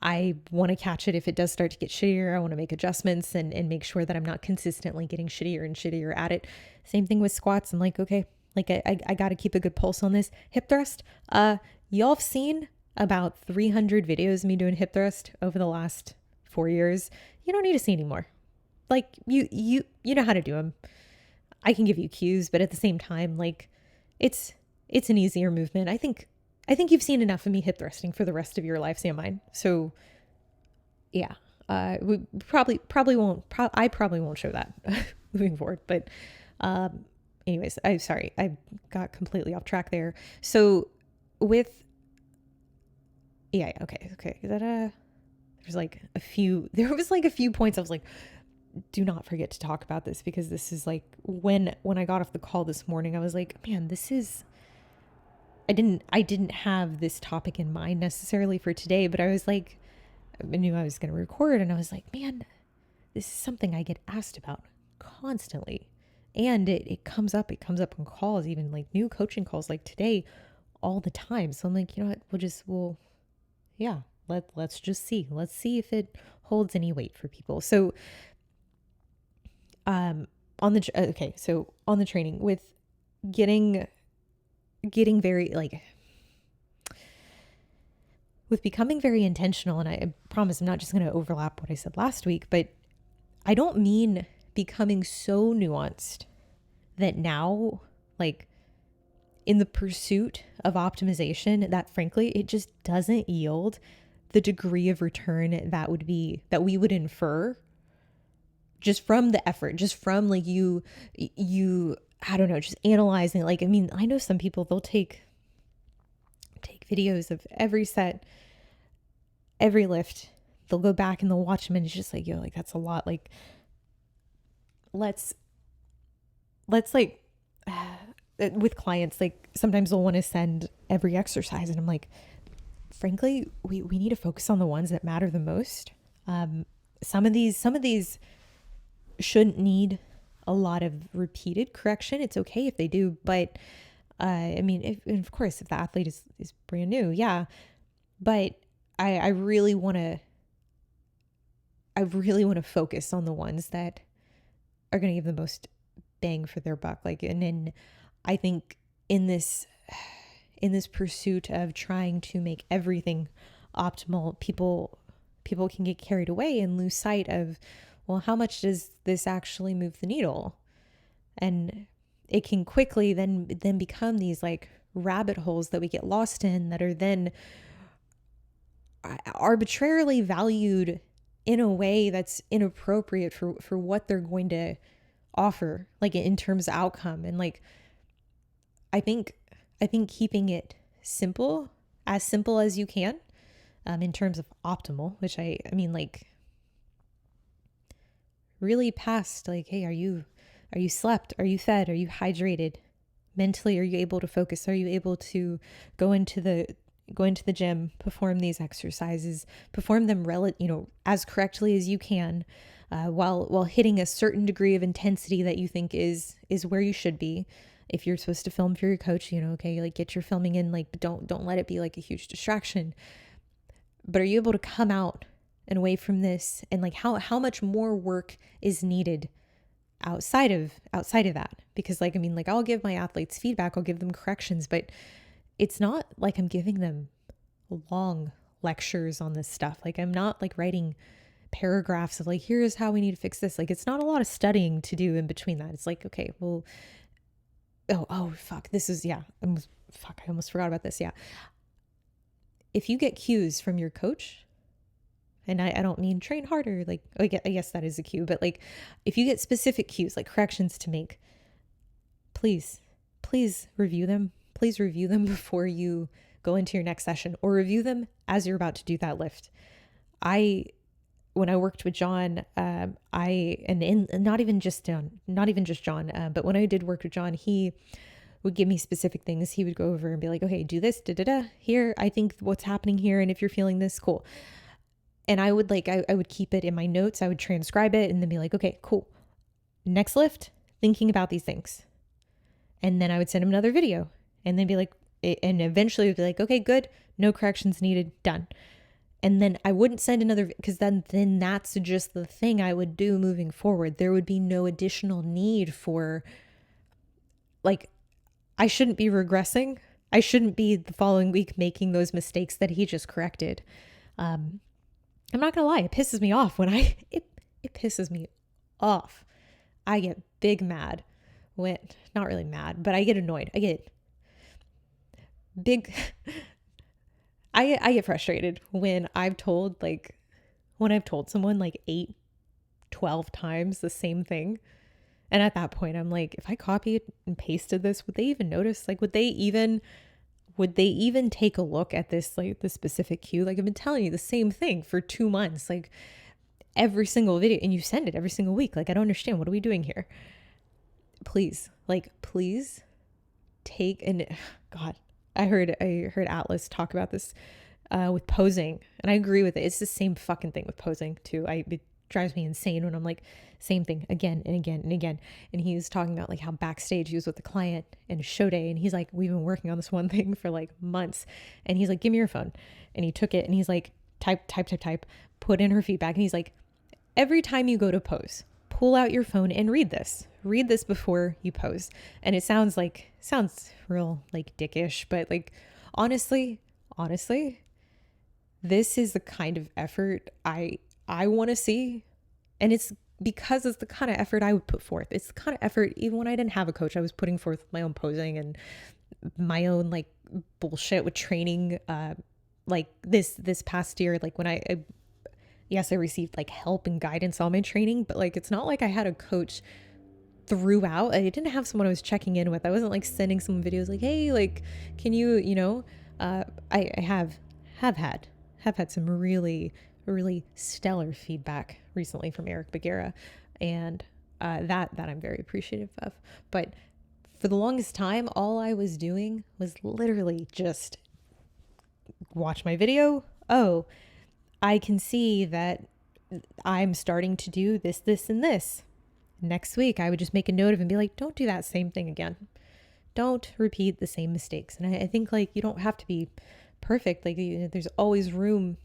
I want to catch it if it does start to get shittier. I want to make adjustments and make sure that I'm not consistently getting shittier and shittier at it. Same thing with squats. I'm like, okay, like I got to keep a good pulse on this. Hip thrust. Y'all have seen about 300 videos of me doing hip thrust over the last 4 years. You don't need to see anymore. Like you know how to do them. I can give you cues, but at the same time, like it's an easier movement. I think you've seen enough of me hip thrusting for the rest of your life, Sam mine. So yeah, we probably won't, I probably won't show that moving forward, but, anyways, I'm sorry. I got completely off track there. So with, yeah, okay. There was like a few points I was like, do not forget to talk about this, because this is like when I got off the call this morning, I was like, man, I didn't have this topic in mind necessarily for today, but I was like, I knew I was going to record, and I was like, man, this is something I get asked about constantly. And it comes up on calls, even like new coaching calls like today, all the time. So I'm like, you know what, let's just see. Let's see if it holds any weight for people. So, on the training with getting very like with becoming very intentional, and I promise I'm not just going to overlap what I said last week, but I don't mean becoming so nuanced that now, like in the pursuit of optimization, that frankly it just doesn't yield the degree of return that we would infer just from the effort, just from like you I don't know, just analyzing. Like, I mean, I know some people, they'll take videos of every set, every lift. They'll go back and they'll watch them, and it's just like, yo, like that's a lot. Like, let's like, with clients, like sometimes they'll want to send every exercise, and I'm like, frankly, we need to focus on the ones that matter the most. Some of these shouldn't need a lot of repeated correction. It's okay if they do, but I mean, of course, if the athlete is brand new, yeah. But I really want to I really want to focus on the ones that are going to give the most bang for their buck. Like, and then I think in this pursuit of trying to make everything optimal, people can get carried away and lose sight of, well, how much does this actually move the needle? And it can quickly then become these like rabbit holes that we get lost in, that are then arbitrarily valued in a way that's inappropriate for what they're going to offer, like in terms of outcome. And like, I think keeping it simple, as simple as you can, in terms of optimal, which I mean, like, really past like, hey, are you slept? Are you fed? Are you hydrated? Mentally, are you able to focus? Are you able to go into the gym, perform these exercises, perform them as correctly as you can, while hitting a certain degree of intensity that you think is where you should be. If you're supposed to film for your coach, okay, like get your filming in, like, but don't let it be like a huge distraction. But are you able to come out and away from this, and like how much more work is needed outside of that? Because like, I mean, like, I'll give my athletes feedback, I'll give them corrections, but it's not like I'm giving them long lectures on this stuff. Like, I'm not like writing paragraphs of like, here's how we need to fix this. Like, it's not a lot of studying to do in between that. It's like, okay, well, fuck, this is, I almost forgot about this. Yeah. If you get cues from your coach, and I don't mean train harder, like, I guess that is a cue, but like, if you get specific cues, like corrections to make, please review them. Please review them before you go into your next session, or review them as you're about to do that lift. When I worked with John, not even just John, but when I did work with John, he would give me specific things. He would go over and be like, okay, do this, here, I think what's happening here. And if you're feeling this, cool. And I would I would keep it in my notes. I would transcribe it and then be like, okay, cool. Next lift, thinking about these things. And then I would send him another video and then be like, and eventually it would be like, okay, good. No corrections needed. Done. And then I wouldn't send another, because then that's just the thing I would do moving forward. There would be no additional need for, like, I shouldn't be regressing. I shouldn't be the following week making those mistakes that he just corrected. I'm not gonna lie, it pisses me off when it pisses me off. I get big mad when, not really mad, but I get annoyed. I get big, I get frustrated when I've told someone like 8, 12 times the same thing. And at that point, I'm like, if I copied and pasted this, would they even notice? Like, would they even take a look at this, like the specific cue? Like, I've been telling you the same thing for 2 months, like every single video, and you send it every single week. Like, I don't understand. What are we doing here? Please take, and God, I heard Atlas talk about this with posing, and I agree with it. It's the same fucking thing with posing too. It drives me insane when I'm like, same thing again and again and again. And he was talking about like how backstage he was with the client and a show day, and he's like, we've been working on this one thing for like months, and he's like, give me your phone. And he took it and he's like, type, put in her feedback, and he's like, every time you go to pose, pull out your phone and read this before you pose. And it sounds real like dickish, but like, honestly, this is the kind of effort I want to see. And it's because it's the kind of effort I would put forth. It's the kind of effort, even when I didn't have a coach, I was putting forth my own posing and my own like bullshit with training. Like this past year, like when I received like help and guidance on my training, but like, it's not like I had a coach throughout. I didn't have someone I was checking in with. I wasn't like sending some videos like, hey, like, can you, I have had some really, really stellar feedback recently from Eric Bagheera, and that I'm very appreciative of. But for the longest time, all I was doing was literally just watch my video. Oh, I can see that I'm starting to do this, and this. Next week, I would just make a note of it and be like, don't do that same thing again. Don't repeat the same mistakes. And I think like, you don't have to be perfect. Like, there's always room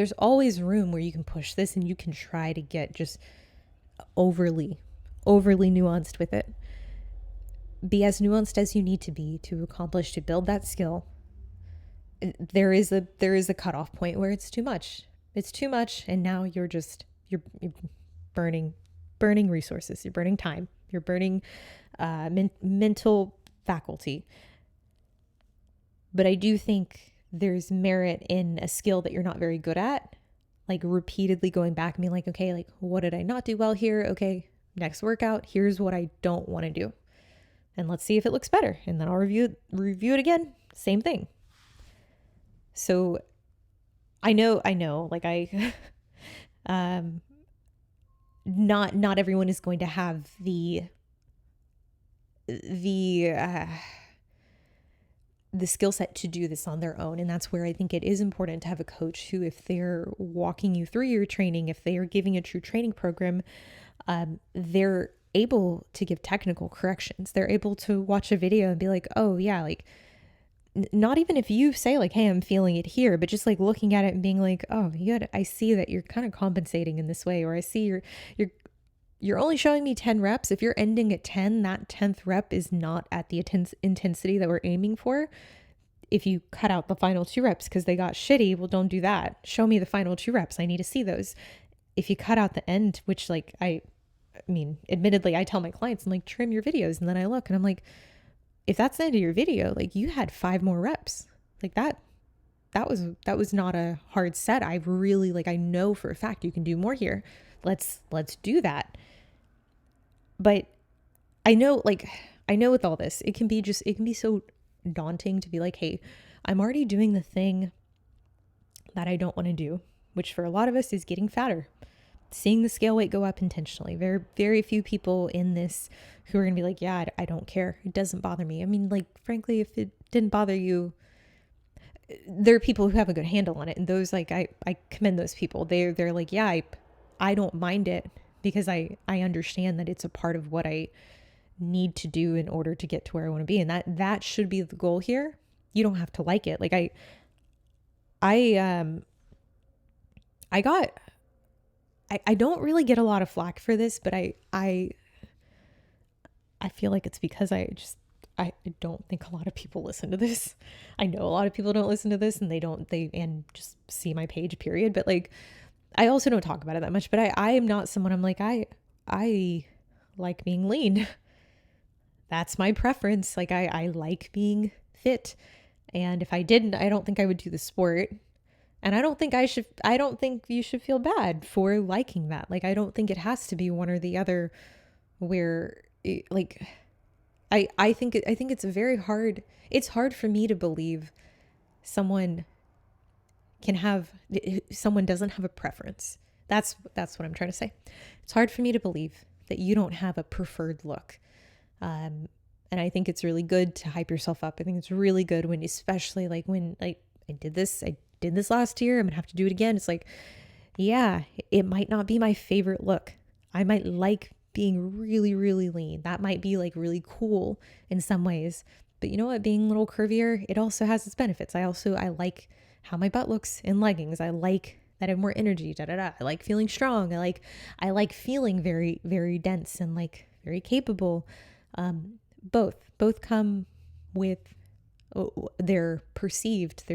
there's always room where you can push this and you can try to get just overly nuanced with it. Be as nuanced as you need to be to accomplish, to build that skill. There is a cutoff point where it's too much. It's too much, and now you're burning resources. You're burning time. You're burning mental faculty. But I do think there's merit in a skill that you're not very good at, like repeatedly going back and being like, okay, like what did I not do well here? Okay, next workout, here's what I don't want to do. And let's see if it looks better. And then I'll review it again. Same thing. So I know, like not everyone is going to have the skill set to do this on their own. And that's where I think it is important to have a coach who, if they're walking you through your training, if they are giving a true training program, they're able to give technical corrections. They're able to watch a video and be like, oh yeah, like not even if you say like, hey, I'm feeling it here, but just like looking at it and being like, oh, I see that you're kind of compensating in this way, or I see you're only showing me 10 reps. If you're ending at 10, that 10th rep is not at the intensity that we're aiming for. If you cut out the final 2 reps because they got shitty, well, don't do that. Show me the final 2 reps. I need to see those. If you cut out the end, which like, I mean, admittedly, I tell my clients, I'm like, trim your videos. And then I look and I'm like, if that's the end of your video, like you had 5 more reps. Like that was not a hard set. I really, like, I know for a fact you can do more here. Let's do that. But I know with all this, it can be so daunting to be like, hey, I'm already doing the thing that I don't want to do, which for a lot of us is getting fatter, seeing the scale weight go up intentionally. Very, very few people in this who are going to be like, yeah, I don't care. It doesn't bother me. I mean, like, frankly, if it didn't bother you, there are people who have a good handle on it. And those, like, I commend those people. They're like, yeah, I don't mind it because I understand that it's a part of what I need to do in order to get to where I want to be. And that should be the goal here. You don't have to like it. Like I don't really get a lot of flack for this, but I feel like it's because I don't think a lot of people listen to this. I know a lot of people don't listen to this and and just see my page, period. But like, I also don't talk about it that much, but I am not someone, I'm like, I like being lean. That's my preference. Like I like being fit. And if I didn't, I don't think I would do the sport. And I don't think you should feel bad for liking that. Like, I don't think it has to be one or the other where like, I think it's it's hard for me to believe someone doesn't have a preference. That's what I'm trying to say. It's hard for me to believe that you don't have a preferred look. And I think it's really good to hype yourself up. I think it's really good especially like when like I did this last year, I'm gonna have to do it again. It's like, yeah, it might not be my favorite look. I might like being really, really lean. That might be like really cool in some ways. But you know what? Being a little curvier, it also has its benefits. I like how my butt looks in leggings. I like that I have more energy. I like feeling strong. I like feeling very, very dense and like very capable. Both come with their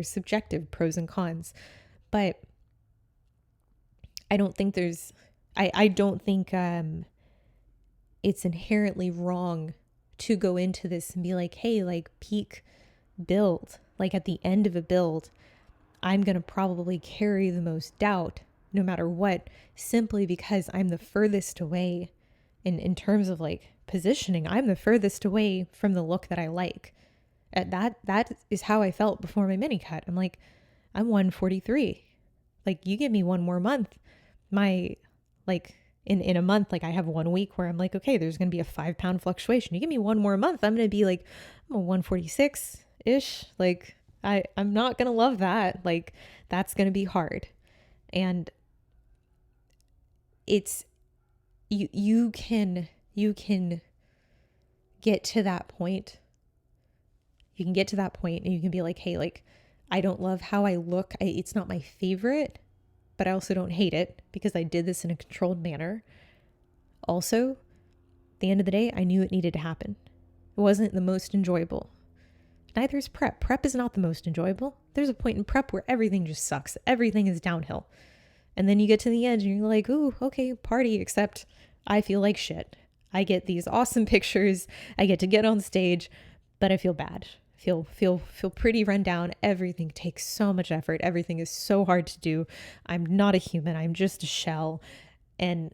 subjective pros and cons. But I don't think it's inherently wrong to go into this and be like, hey, like peak build, like at the end of a build, I'm going to probably carry the most doubt no matter what, simply because I'm the furthest away in terms of like positioning. I'm the furthest away from the look that I like. That is how I felt before my mini cut. I'm like, I'm 143. Like, you give me one more month, in a month, like I have 1 week where I'm like, okay, there's going to be a 5-pound fluctuation. You give me one more month, I'm going to be like, I'm a 146 ish. Like I'm not going to love that. Like, that's going to be hard. And it's, you can get to that point. You can get to that point and you can be like, hey, like, I don't love how I look. It's not my favorite, but I also don't hate it because I did this in a controlled manner. Also, at the end of the day, I knew it needed to happen. It wasn't the most enjoyable. Neither is prep. Prep is not the most enjoyable. There's a point in prep where everything just sucks. Everything is downhill. And then you get to the end and you're like, ooh, okay, party, except I feel like shit. I get these awesome pictures. I get to get on stage, but I feel bad. Feel pretty run down. Everything takes so much effort. Everything is so hard to do. I'm not a human. I'm just a shell. And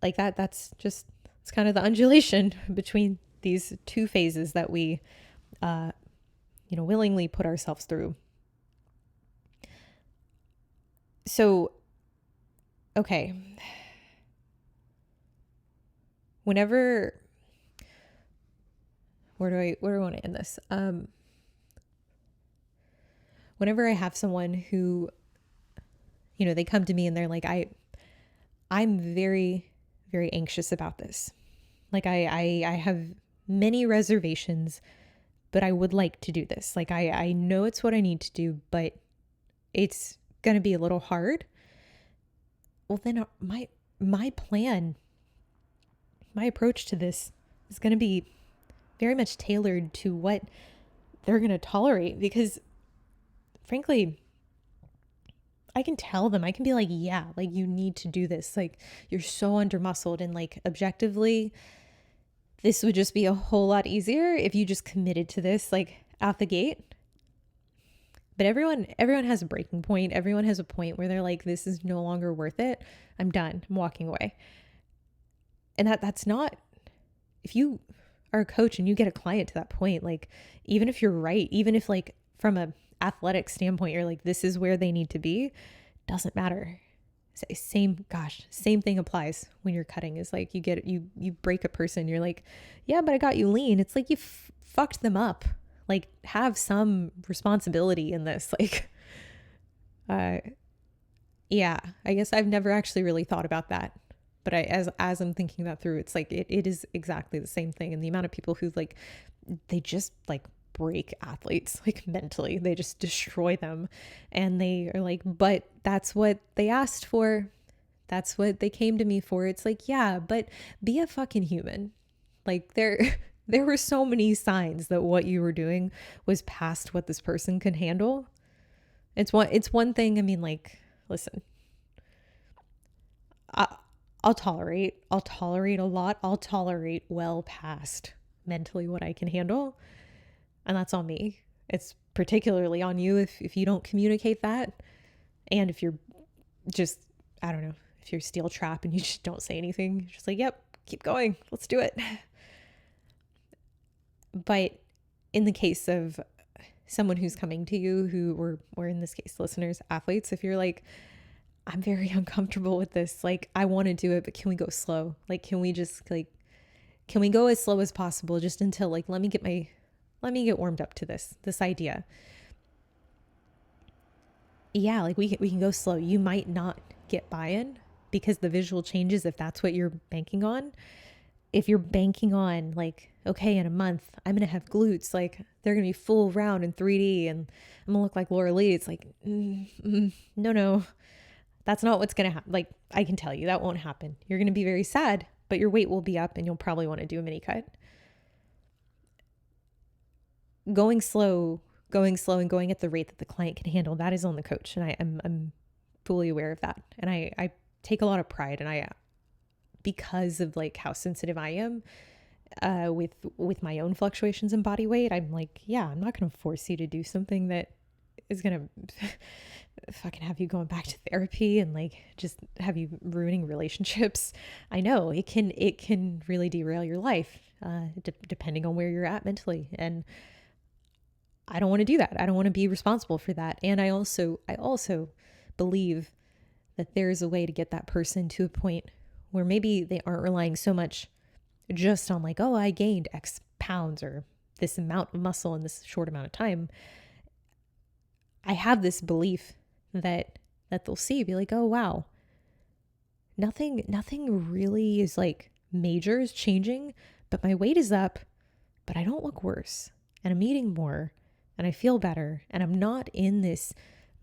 like that's just, it's kind of the undulation between these two phases that we, willingly put ourselves through. So, okay. Where do I want to end this? Whenever I have someone who, they come to me and they're like, I'm very, very anxious about this. Like I have many reservations, but I would like to do this. Like I know it's what I need to do, but it's going to be a little hard. Well, then my plan, my approach to this is going to be very much tailored to what they're going to tolerate, because frankly, I can tell them, I can be like, yeah, like you need to do this. Like you're so under-muscled, and like objectively, this would just be a whole lot easier if you just committed to this like out the gate. But everyone has a breaking point. Everyone has a point where they're like, this is no longer worth it. I'm done. I'm walking away. And that's not, if you are a coach and you get a client to that point, like even if you're right, even if like from a athletic standpoint, you're like, this is where they need to be, doesn't matter. Same thing applies when you're cutting. Is like you break a person, you're like, yeah, but I got you lean. It's like you fucked them up. Like have some responsibility in this. Like, yeah, I guess I've never actually really thought about that. But as I'm thinking that through, it's like, it is exactly the same thing. And the amount of people who like, they just like break athletes, like mentally, they just destroy them. And they are like, but that's what they asked for. That's what they came to me for. It's like, yeah, but be a fucking human. Like there were so many signs that what you were doing was past what this person could handle. It's one thing. I mean, like, listen, I'll tolerate a lot. I'll tolerate well past mentally what I can handle. And that's on me. It's particularly on you if you don't communicate that. And if you're just, I don't know, if you're steel trap and you just don't say anything, you're just like, yep, keep going. Let's do it. But in the case of someone who's coming to you, who or in this case, listeners, athletes, if you're like, I'm very uncomfortable with this. Like, I want to do it, but can we go slow? Like, can we go as slow as possible just until like, let me get warmed up to this idea. Yeah, like we can go slow. You might not get buy-in because the visual changes if that's what you're banking on. If you're banking on like, okay, in a month, I'm going to have glutes, like they're going to be full round in 3D and I'm going to look like Laura Lee. It's like, no, that's not what's going to happen. Like, I can tell you that won't happen. You're going to be very sad, but your weight will be up and you'll probably want to do a mini cut. Going slow and going at the rate that the client can handle, that is on the coach. And I'm fully aware of that. And I take a lot of pride, and because of like how sensitive I am with my own fluctuations in body weight, I'm like, yeah, I'm not going to force you to do something that is going to fucking have you going back to therapy and like just have you ruining relationships. I know it can really derail your life depending on where you're at mentally. And I don't want to do that. I don't want to be responsible for that. And I also believe that there's a way to get that person to a point where maybe they aren't relying so much just on like, oh, I gained X pounds or this amount of muscle in this short amount of time. I have this belief that they'll see, be like, oh, wow, nothing really is like major is changing, but my weight is up, but I don't look worse and I'm eating more and I feel better and I'm not in this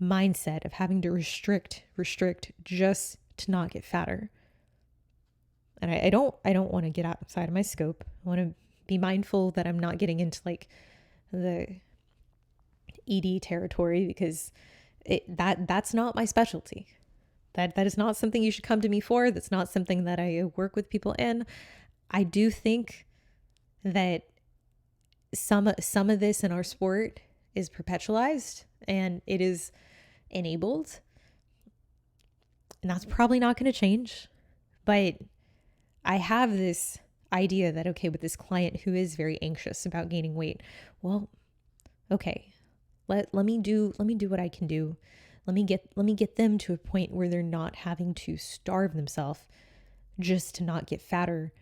mindset of having to restrict just to not get fatter. And I don't want to get outside of my scope. I want to be mindful that I'm not getting into like the ED territory, because that's not my specialty. That is not something you should come to me for. That's not something that I work with people in. I do think that some of this in our sport is perpetualized and it is enabled. And that's probably not going to change. But I have this idea that, okay, with this client who is very anxious about gaining weight, well, okay, let me do what I can do. Let me get them to a point where they're not having to starve themselves just to not get fatter.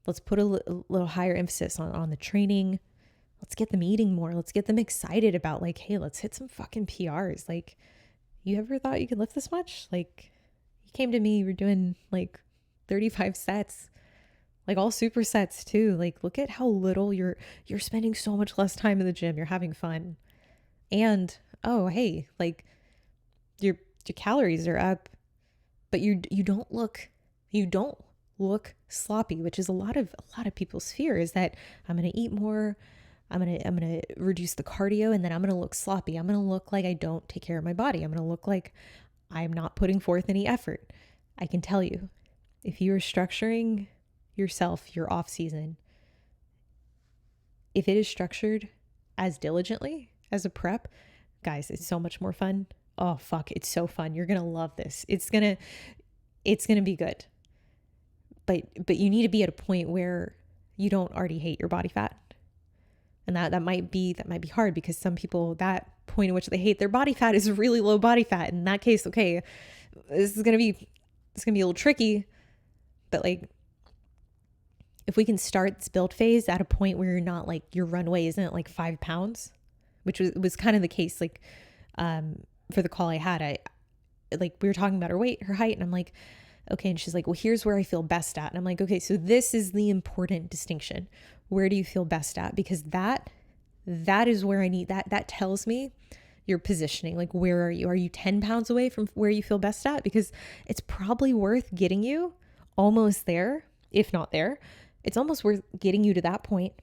Let's put a little higher emphasis on the training. Let's get them eating more. Let's get them excited about like, hey, let's hit some fucking PRs. Like, you ever thought you could lift this much? Like, you came to me, you were doing like 35 sets, like all supersets too. Like, look at how little you're spending so much less time in the gym. You're having fun. And, oh, hey, like your calories are up, but you don't look sloppy, which is a lot of people's fear, is that I'm going to eat more. I'm going to reduce the cardio, and then I'm going to look sloppy. I'm going to look like I don't take care of my body. I'm going to look like I'm not putting forth any effort. I can tell you, if you are structuring yourself, your off season, if it is structured as diligently as a prep, guys, it's so much more fun. Oh, fuck. It's so fun. You're going to love this. It's going to be good. But you need to be at a point where you don't already hate your body fat. And that might be hard, because some people, that point at which they hate their body fat is really low body fat. In that case, okay, it's going to be a little tricky, but like, if we can start this build phase at a point where you're not like, your runway isn't at like 5 pounds, which was kind of the case, like, for the call I had, we were talking about her weight, her height, and I'm like, okay. And she's like, well, here's where I feel best at. And I'm like, okay, so this is the important distinction. Where do you feel best at? Because that is where I need that tells me your positioning. Like, where are you? Are you 10 pounds away from where you feel best at? Because it's probably worth getting you almost there, if not there. It's almost worth getting you to that point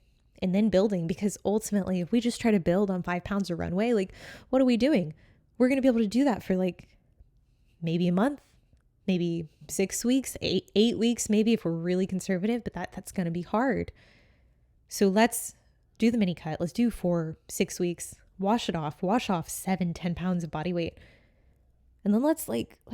and then building, because ultimately, if we just try to build on 5 pounds of runway, like, what are we doing? We're going to be able to do that for like maybe a month, maybe 6 weeks, 8 weeks, maybe, if we're really conservative, but that's going to be hard. So let's do the mini cut. Let's do 4-6 weeks, wash off 7-10 pounds of body weight. And then let's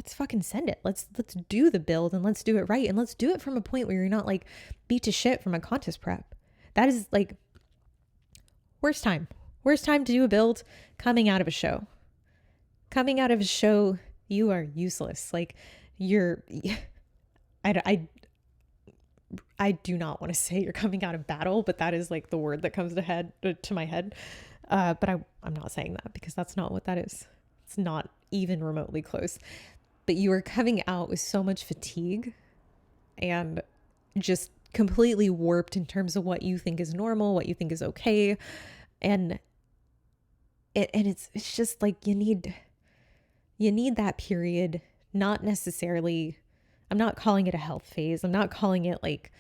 fucking send it. Let's do the build, and let's do it right. And let's do it from a point where you're not like beat to shit from a contest prep. That is like worst time to do a build coming out of a show. Coming out of a show, you are useless. Like, I do not want to say you're coming out of battle, but that is like the word that comes to my head. But I'm not saying that, because that's not what that is. It's not even remotely close. But you are coming out with so much fatigue and just completely warped in terms of what you think is normal, what you think is okay. And it's just like, you need that period. Not necessarily, I'm not calling it a health phase. I'm not calling it like,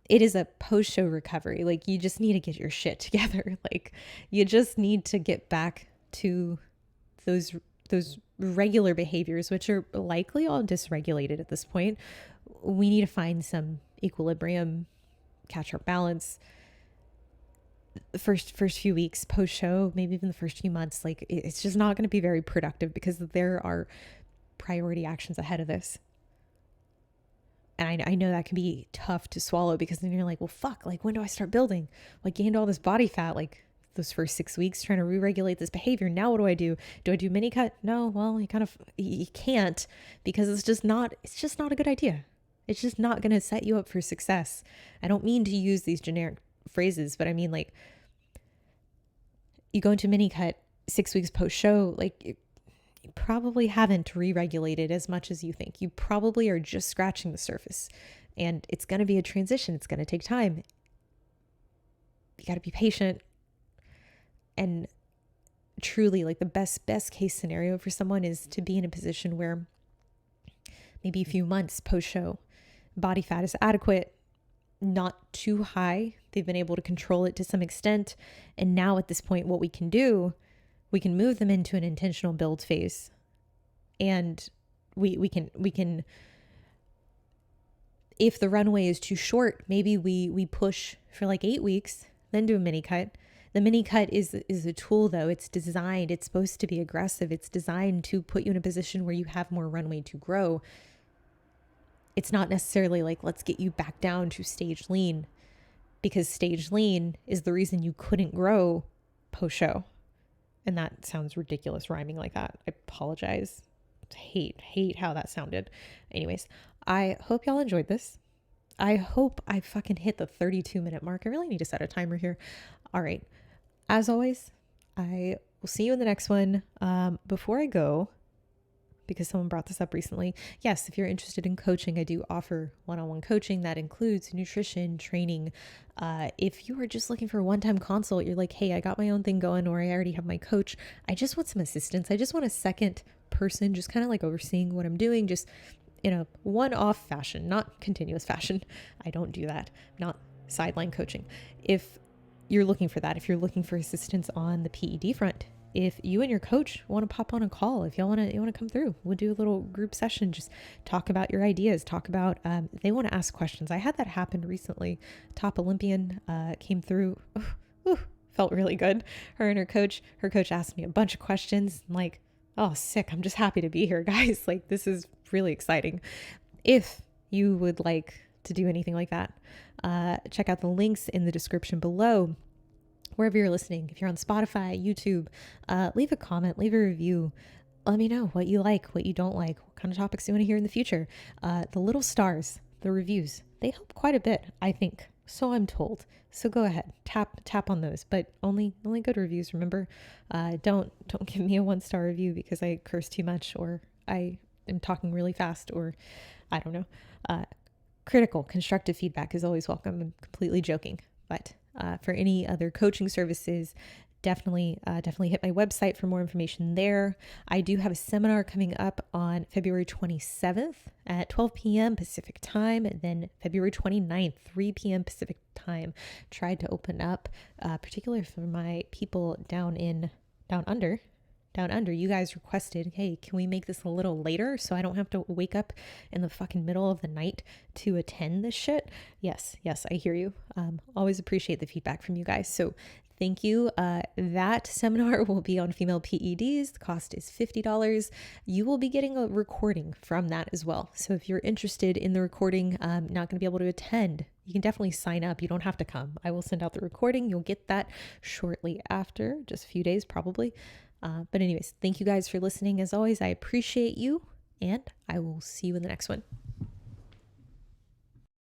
it is a post-show recovery. Like, you just need to get your shit together. Like, you just need to get back to those regular behaviors, which are likely all dysregulated at this point. We need to find some equilibrium, catch our balance. The first few weeks post-show, maybe even the first few months, like, it's just not going to be very productive, because there are priority actions ahead of this. And I know that can be tough to swallow, because then you're like, well, fuck, like, when do I start building? Like, gained all this body fat, like those first 6 weeks trying to re-regulate this behavior. Now what do I do? Do I do mini cut? No, well, you can't, because it's just not a good idea. It's just not going to set you up for success. I don't mean to use these generic phrases, but I mean, like, you go into mini cut 6 weeks post show, like, you probably haven't re-regulated as much as you think. You probably are just scratching the surface, and it's going to be a transition. It's going to take time. You got to be patient. And truly like the best case scenario for someone is to be in a position where maybe a few months post show, body fat is adequate, not too high. They've been able to control it to some extent. And now at this point, what we can do, we can move them into an intentional build phase. And we can, if the runway is too short, maybe we push for like 8 weeks, then do a mini cut. The mini cut is a tool though. It's designed, it's supposed to be aggressive. It's designed to put you in a position where you have more runway to grow. It's not necessarily like, let's get you back down to stage lean, because stage lean is the reason you couldn't grow post show. And that sounds ridiculous rhyming like that. I apologize. Hate how that sounded. Anyways, I hope y'all enjoyed this. I hope I fucking hit the 32-minute mark. I really need to set a timer here. All right. As always, I will see you in the next one. Before I go, because someone brought this up recently, yes, if you're interested in coaching, I do offer one-on-one coaching that includes nutrition, training. If you are just looking for a one-time consult, you're like, hey, I got my own thing going, or I already have my coach, I just want some assistance. I just want a second person just kind of like overseeing what I'm doing, just in a one-off fashion, not continuous fashion. I don't do that. Not sideline coaching. If you're looking for that, if you're looking for assistance on the PED front, if you and your coach want to pop on a call, if you want to come through, we'll do a little group session, just talk about your ideas, talk about, they want to ask questions. I had that happen recently. Top Olympian came through, felt really good. Her and her coach asked me a bunch of questions. I'm like, oh, sick. I'm just happy to be here, guys. Like, this is really exciting. If you would like to do anything like that, check out the links in the description below. Wherever you're listening, if you're on Spotify, YouTube, leave a comment, leave a review. Let me know what you like, what you don't like, what kind of topics you want to hear in the future. The little stars, the reviews, they help quite a bit, I think. So I'm told. So go ahead, tap on those, but only good reviews. Remember, don't give me a 1-star review because I curse too much, or I am talking really fast, or I don't know. Critical, constructive feedback is always welcome. I'm completely joking, but for any other coaching services, definitely hit my website for more information there. I do have a seminar coming up on February 27th at 12 p.m. Pacific time, and then February 29th, 3 p.m. Pacific time. Tried to open up, particularly for my people down under. You guys requested, hey, can we make this a little later so I don't have to wake up in the fucking middle of the night to attend this shit? Yes, I hear you. Always appreciate the feedback from you guys. So thank you. That seminar will be on female PEDs. The cost is $50. You will be getting a recording from that as well. So if you're interested in the recording, not going to be able to attend, you can definitely sign up. You don't have to come. I will send out the recording. You'll get that shortly after, just a few days probably. But anyways, thank you guys for listening. As always, I appreciate you, and I will see you in the next one.